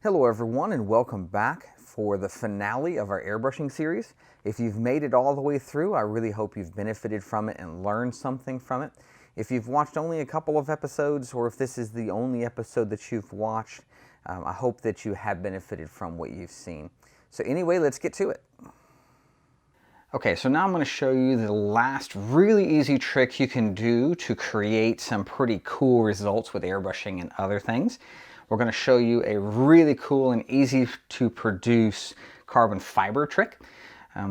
Hello everyone and welcome back for the finale of our airbrushing series. If you've made it all the way through, I really hope you've benefited from it and learned something from it. If you've watched only a couple of episodes, or if this is the only episode that you've watched, I hope that you have benefited from what you've seen. So anyway, let's get to it. Okay, so now I'm going to show you the last really easy trick you can do to create some pretty cool results with airbrushing and other things. We're going to show you a really cool and easy to produce carbon fiber trick.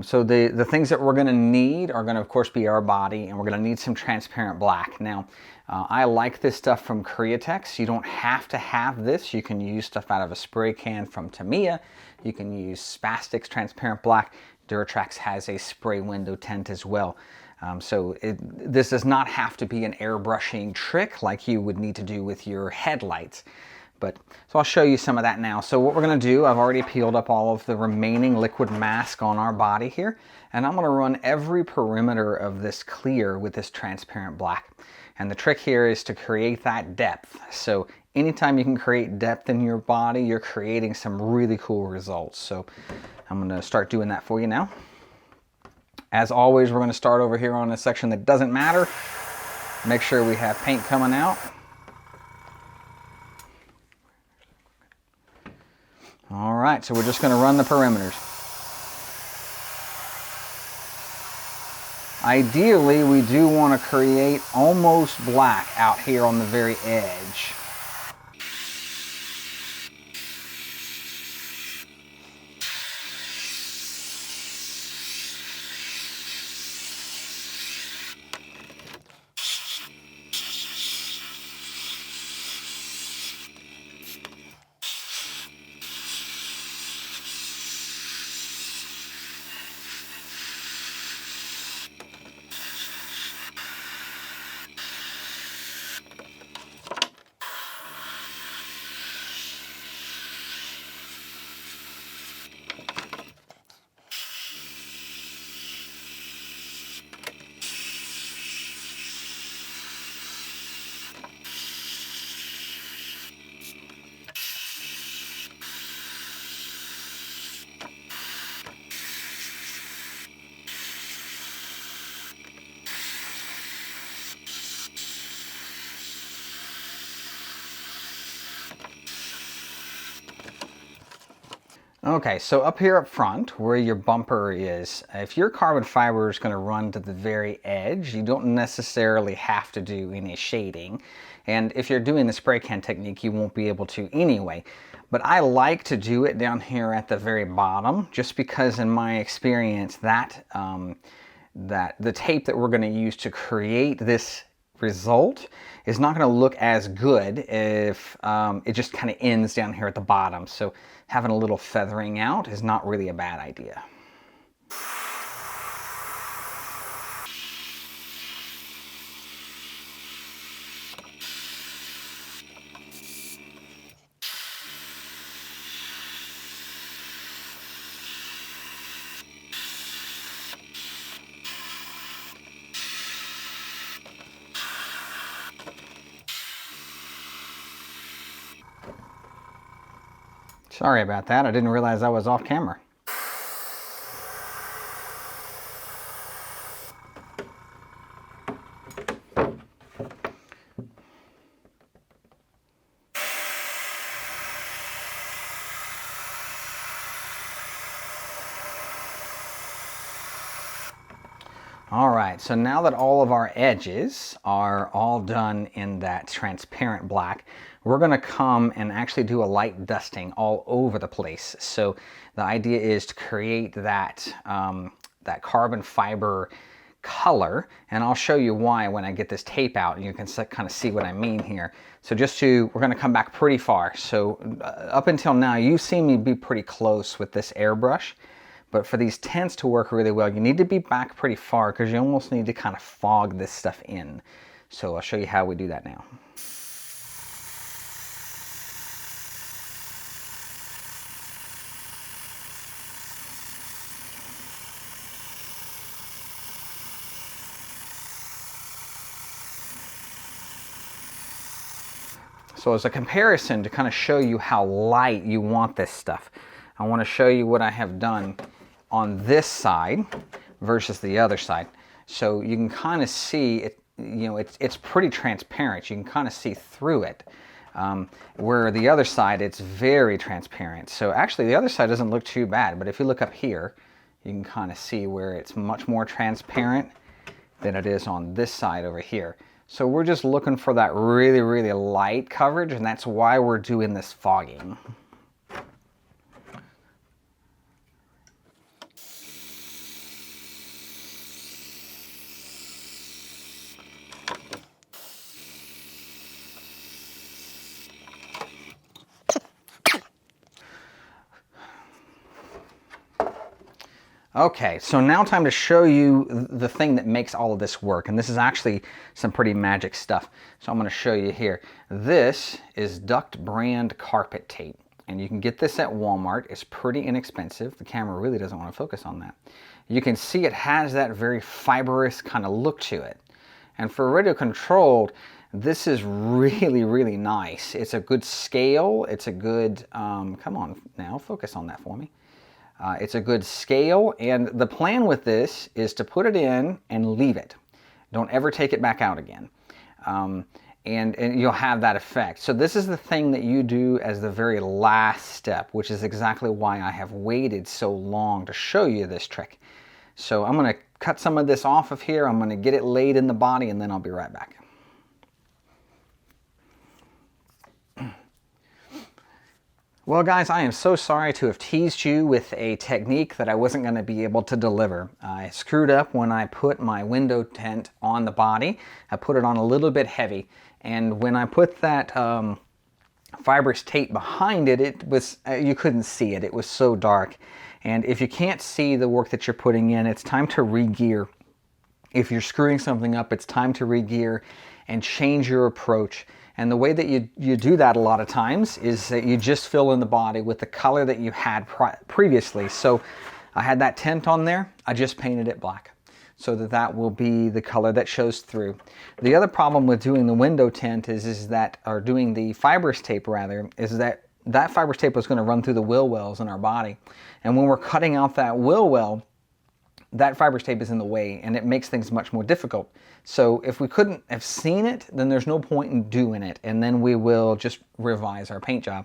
So the things that we're going to need are going to of course be our body, and we're going to need some transparent black. Now I like this stuff from Createx. You don't have to have this. You can use stuff out of a spray can from Tamiya. You can use Spastic's transparent black. Duratrax has a spray window tint as well. This does not have to be an airbrushing trick like you would need to do with your headlights. So I'll show you some of that now. So what we're going to do, I've already peeled up all of the remaining liquid mask on our body here, and I'm going to run every perimeter of this clear with this transparent black. And the trick here is to create that depth. So anytime you can create depth in your body, you're creating some really cool results. So I'm going to start doing that for you now. As always, we're going to start over here on a section that doesn't matter. Make sure we have paint coming out. All right, so we're just going to run the perimeters. Ideally, we do want to create almost black out here on the very edge. Okay, so up here up front, where your bumper is, if your carbon fiber is going to run to the very edge, you don't necessarily have to do any shading. And if you're doing the spray can technique, you won't be able to anyway. But I like to do it down here at the very bottom, just because in my experience that the tape that we're going to use to create this result is not going to look as good if it just kind of ends down here at the bottom. So having a little feathering out is not really a bad idea. Sorry about that, I didn't realize I was off camera. All right, so now that all of our edges are all done in that transparent black, we're going to come and actually do a light dusting all over the place. So the idea is to create that, that carbon fiber color, and I'll show you why when I get this tape out, and you can kind of see what I mean here. So we're going to come back pretty far. So up until now, you've seen me be pretty close with this airbrush. But for these tints to work really well, you need to be back pretty far because you almost need to kind of fog this stuff in. So I'll show you how we do that now. So as a comparison to kind of show you how light you want this stuff, I want to show you what I have done on this side versus the other side. So you can kind of see it, you know, it's pretty transparent. You can kind of see through it. Where the other side, it's very transparent. So actually the other side doesn't look too bad, but if you look up here, you can kind of see where it's much more transparent than it is on this side over here. So we're just looking for that really, really light coverage, and that's why we're doing this fogging. Okay, so now time to show you the thing that makes all of this work. And this is actually some pretty magic stuff. So I'm going to show you here. This is Duct brand carpet tape. And you can get this at Walmart. It's pretty inexpensive. The camera really doesn't want to focus on that. You can see it has that very fibrous kind of look to it. And for radio controlled, this is really, really nice. It's a good scale. It's a good, come on now, focus on that for me. It's a good scale, and the plan with this is to put it in and leave it. Don't ever take it back out again. And you'll have that effect. So this is the thing that you do as the very last step, which is exactly why I have waited so long to show you this trick. So I'm going to cut some of this off of here. I'm going to get it laid in the body, and then I'll be right back. Well guys, I am so sorry to have teased you with a technique that I wasn't going to be able to deliver. I screwed up when I put my window tent on the body. I put it on a little bit heavy, and when I put that fibrous tape behind it, it was you couldn't see it. It was so dark. And if you can't see the work that you're putting in, it's time to re-gear. If you're screwing something up, it's time to re-gear and change your approach. And the way that you do that a lot of times is that you just fill in the body with the color that you had previously. So I had that tent on there, I just painted it black so that that will be the color that shows through. The other problem with doing the window tint is that, or doing the fibrous tape rather, is that that fibrous tape is going to run through the wheel wells in our body. And when we're cutting out that wheel well, that fibrous tape is in the way, and it makes things much more difficult. So if we couldn't have seen it, then there's no point in doing it, and then we will just revise our paint job.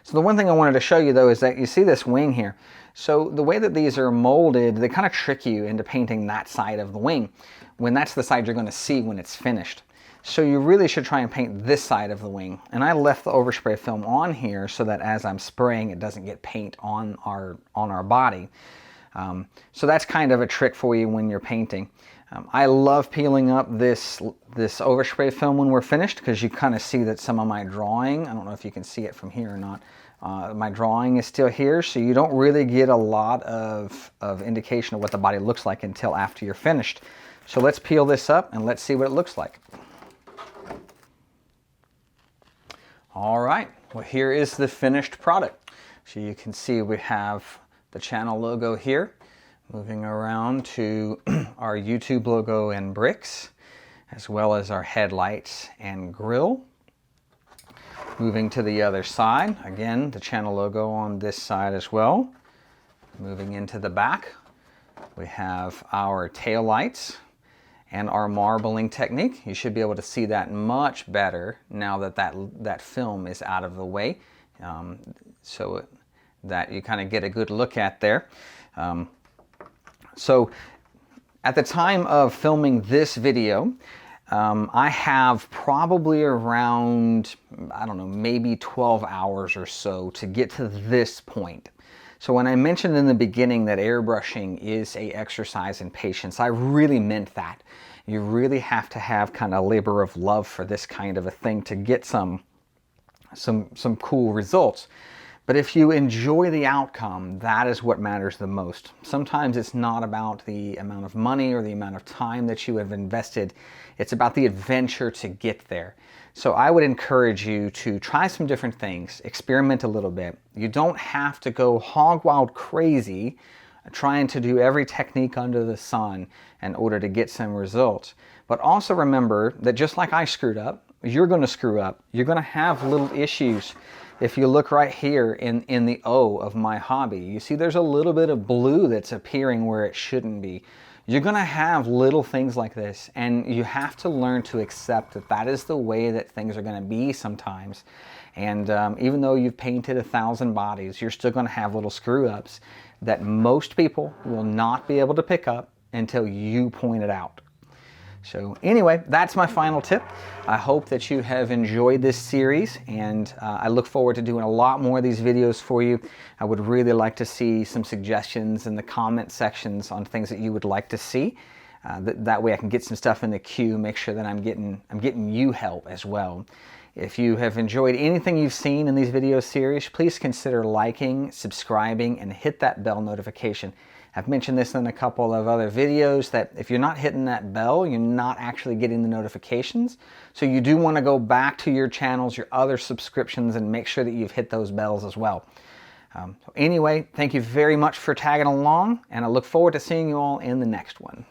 So the one thing I wanted to show you though is that you see this wing here. So the way that these are molded, they kind of trick you into painting that side of the wing, when that's the side you're going to see when it's finished. So you really should try and paint this side of the wing. And I left the overspray film on here so that as I'm spraying, it doesn't get paint on our body. So that's kind of a trick for you when you're painting. I love peeling up this overspray film when we're finished, because you kind of see that some of my drawing, I don't know if you can see it from here or not, my drawing is still here, so you don't really get a lot of indication of what the body looks like until after you're finished. So let's peel this up and let's see what it looks like. All right, well here is the finished product. So you can see we have the channel logo here, moving around to our YouTube logo and bricks, as well as our headlights and grille. Moving to the other side, again, the channel logo on this side as well. Moving into the back, we have our tail lights and our marbling technique. You should be able to see that much better now that that film is out of the way, so that you kind of get a good look at there. So at the time of filming this video, I have probably around, I don't know, maybe 12 hours or so to get to this point. So when I mentioned in the beginning that airbrushing is an exercise in patience, I really meant that. You really have to have kind of labor of love for this kind of a thing to get some cool results. But if you enjoy the outcome, that is what matters the most. Sometimes it's not about the amount of money or the amount of time that you have invested. It's about the adventure to get there. So I would encourage you to try some different things, experiment a little bit. You don't have to go hog wild crazy trying to do every technique under the sun in order to get some results. But But also remember that just like I screwed up, you're going to screw up. You're going to have little issues. If you look right here in the O of my hobby, you see there's a little bit of blue that's appearing where it shouldn't be. You're going to have little things like this, and you have to learn to accept that that is the way that things are going to be sometimes. And even though you've painted 1,000 bodies, you're still going to have little screw-ups that most people will not be able to pick up until you point it out. So anyway, that's my final tip. I hope that you have enjoyed this series, and I look forward to doing a lot more of these videos for you. I would really like to see some suggestions in the comment sections on things that you would like to see. That way I can get some stuff in the queue, make sure that I'm getting you help as well. If you have enjoyed anything you've seen in these video series, please consider liking, subscribing, and hit that bell notification. I've mentioned this in a couple of other videos that if you're not hitting that bell, you're not actually getting the notifications. So you do want to go back to your channels, your other subscriptions, and make sure that you've hit those bells as well. Anyway, thank you very much for tagging along, and I look forward to seeing you all in the next one.